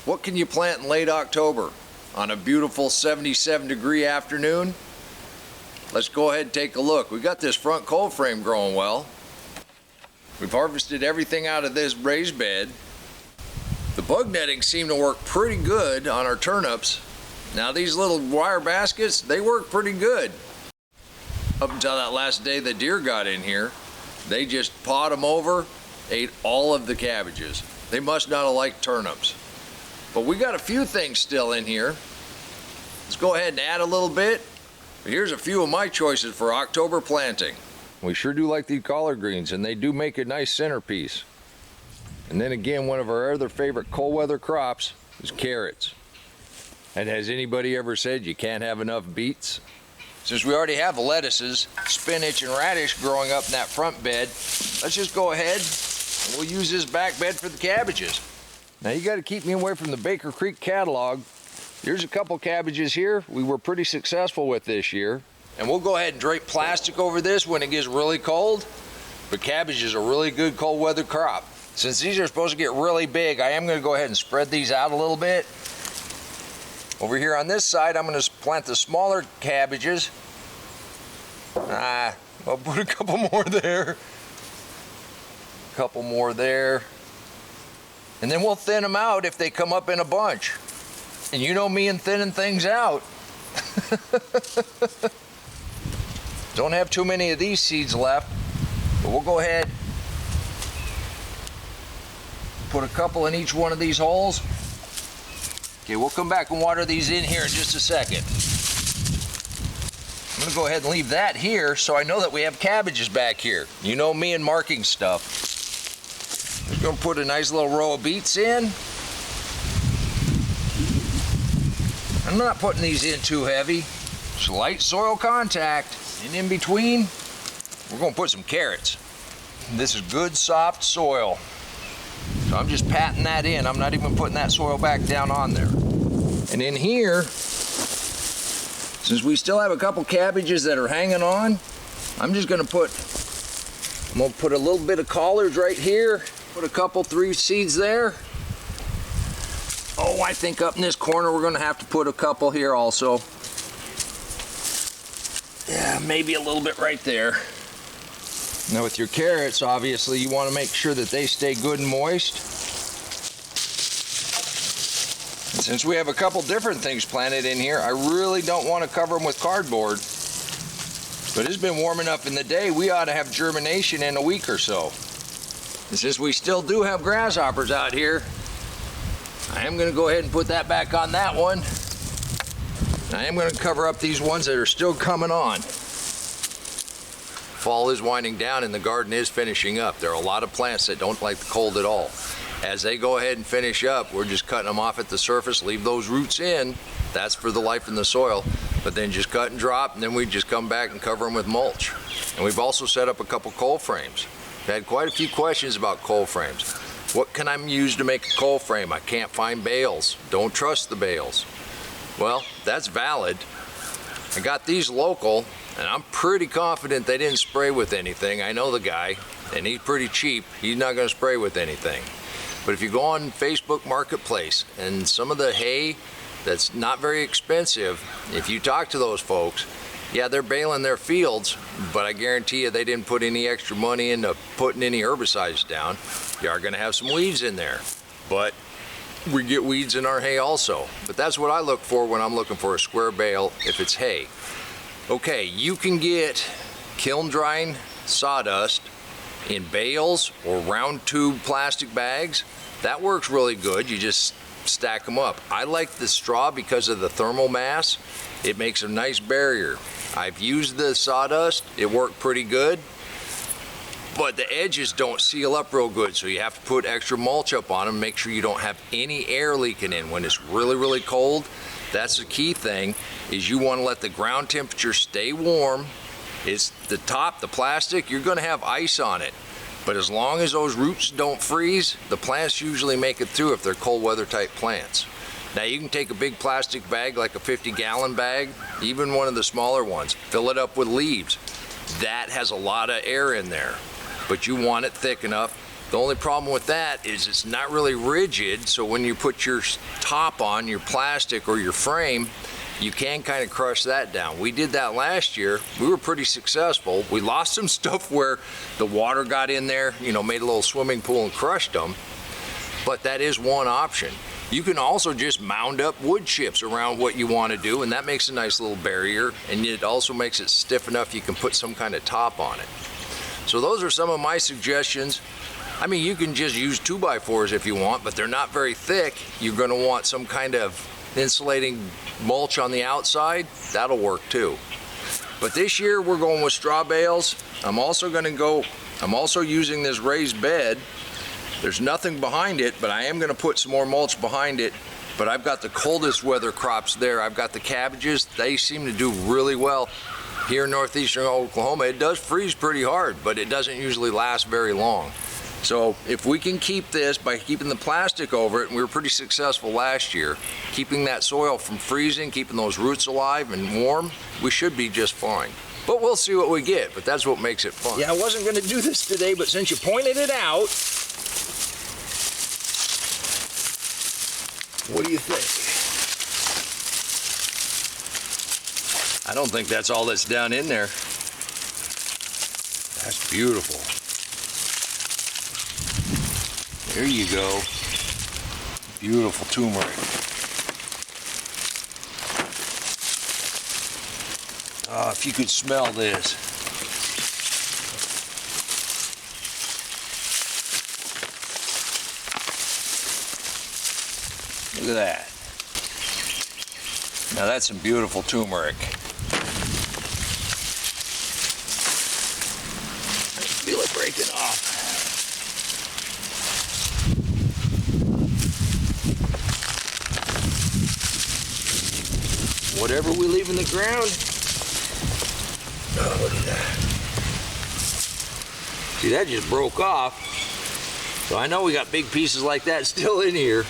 What can you plant in late October on a beautiful 77-degree afternoon? Let's go ahead and take a look. We've got this front cold frame growing well. We've harvested everything out of this raised bed. The bug netting seemed to work pretty good on our turnips. Now these little wire baskets, they work pretty good. Up until that last day the deer got in here, they just pawed them over, ate all of the cabbages. They must not have liked turnips. But we got a few things still in here. Let's go ahead and add a little bit. Here's a few of my choices for October planting. We sure do like these collard greens, and they do make a nice centerpiece. And then again, one of our other favorite cold weather crops is carrots. And has anybody ever said you can't have enough beets? Since we already have the lettuces, spinach, and radish growing up in that front bed, let's just go ahead and we'll use this back bed for the cabbages. Now you got to keep me away from the Baker Creek catalog. Here's a couple cabbages here we were pretty successful with this year. And we'll go ahead and drape plastic over this when it gets really cold. But cabbage is a really good cold weather crop. Since these are supposed to get really big, I am going to go ahead and spread these out a little bit. Over here on this side, I'm going to plant the smaller cabbages. I'll put a couple more there. A couple more there. And then we'll thin them out if they come up in a bunch. And you know me and thinning things out. Don't have too many of these seeds left, but we'll go ahead, put a couple in each one of these holes. Okay, we'll come back and water these in here in just a second. I'm gonna go ahead and leave that here so I know that we have cabbages back here. You know me and marking stuff. Just gonna put a nice little row of beets in. I'm not putting these in too heavy. Just light soil contact. And in between, we're gonna put some carrots. This is good soft soil. So I'm just patting that in. I'm not even putting that soil back down on there. And in here, since we still have a couple cabbages that are hanging on, I'm gonna put a little bit of collards right here. Put a couple, 3 seeds there. Oh, I think up in this corner we're gonna have to put a couple here also. Yeah, maybe a little bit right there. Now with your carrots, obviously you want to make sure that they stay good and moist. And since we have a couple different things planted in here, I really don't want to cover them with cardboard. But it's been warm enough in the day, we ought to have germination in a week or so. And since we still do have grasshoppers out here, I am going to go ahead and put that back on that one. I am going to cover up these ones that are still coming on. Fall is winding down and the garden is finishing up. There are a lot of plants that don't like the cold at all. As they go ahead and finish up, we're just cutting them off at the surface, leave those roots in. That's for the life in the soil. But then just cut and drop, and then we just come back and cover them with mulch. And we've also set up a couple cold frames. I've had quite a few questions about cold frames. What can I use to make a cold frame? I can't find bales. Don't trust the bales. Well, that's valid. I got these local, and I'm pretty confident they didn't spray with anything. I know the guy, and he's pretty cheap. He's not gonna spray with anything. But if you go on Facebook Marketplace, and some of the hay that's not very expensive, if you talk to those folks, yeah, they're baling their fields, but I guarantee you they didn't put any extra money into putting any herbicides down. You are gonna have some weeds in there, but we get weeds in our hay also. But that's what I look for when I'm looking for a square bale if it's hay. Okay, you can get kiln drying sawdust in bales or round tube plastic bags. That works really good. You just stack them up. I like the straw because of the thermal mass. It makes a nice barrier. I've used the sawdust. It worked pretty good. But the edges don't seal up real good, so you have to put extra mulch up on them. Make sure you don't have any air leaking in. When it's really, really cold, that's the key thing, is you want to let the ground temperature stay warm. It's the top, the plastic, you're going to have ice on it. But as long as those roots don't freeze, the plants usually make it through if they're cold weather type plants. Now you can take a big plastic bag, like a 50-gallon bag, even one of the smaller ones, fill it up with leaves. That has a lot of air in there. But you want it thick enough The only problem with that is it's not really rigid, so when you put your top on, your plastic or your frame, you can kind of crush that down. We did that last year. We were pretty successful. We lost some stuff where the water got in there, you know, made a little swimming pool and crushed them, but that is one option. You can also just mound up wood chips around what you want to do, and that makes a nice little barrier, and it also makes it stiff enough you can put some kind of top on it. So those are some of my suggestions. I mean, you can just use 2x4s if you want, but they're not very thick. You're going to want some kind of insulating mulch on the outside. That'll work too. But this year we're going with straw bales. I'm also using this raised bed. There's nothing behind it, but I am going to put some more mulch behind it. But I've got the coldest weather crops there. I've got the cabbages. They seem to do really well. Here in northeastern Oklahoma, it does freeze pretty hard, but it doesn't usually last very long. So if we can keep this by keeping the plastic over it, and we were pretty successful last year, keeping that soil from freezing, keeping those roots alive and warm, we should be just fine. But we'll see what we get, but that's what makes it fun. Yeah, I wasn't gonna do this today, but since you pointed it out, what do you think? I don't think that's all that's down in there. That's beautiful. There you go. Beautiful turmeric. Oh, if you could smell this. Look at that. Now that's some beautiful turmeric. I feel it breaking off. Whatever we leave in the ground. Oh, look at that. See, that just broke off. So I know we got big pieces like that still in here.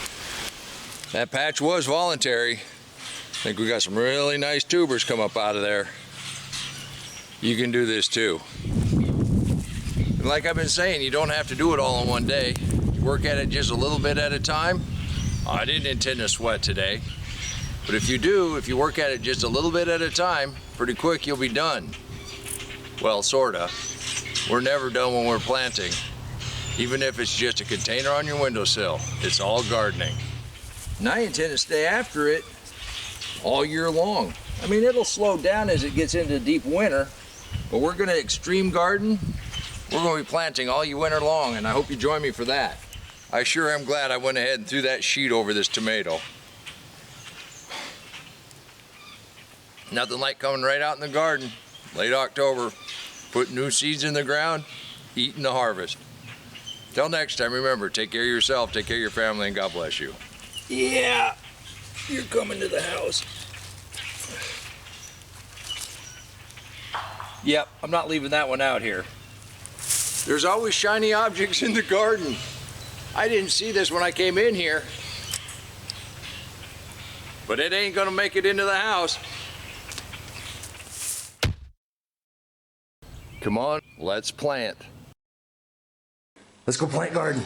That patch was voluntary. I think we got some really nice tubers come up out of there. You can do this too. And like I've been saying, you don't have to do it all in one day. You work at it just a little bit at a time. I didn't intend to sweat today. But if you do, if you work at it just a little bit at a time, pretty quick you'll be done. Well, sorta. We're never done when we're planting. Even if it's just a container on your windowsill, it's all gardening. And I intend to stay after it all year long. I mean, it'll slow down as it gets into deep winter, but we're gonna extreme garden. We're gonna be planting all year winter long, and I hope you join me for that. I sure am glad I went ahead and threw that sheet over this tomato. Nothing like coming right out in the garden, late October, putting new seeds in the ground, eating the harvest. Till next time, remember, take care of yourself, take care of your family, and God bless you. Yeah, you're coming to the house. Yep, I'm not leaving that one out here. There's always shiny objects in the garden. I didn't see this when I came in here, but it ain't gonna make it into the house. Come on, let's plant. Let's go plant garden.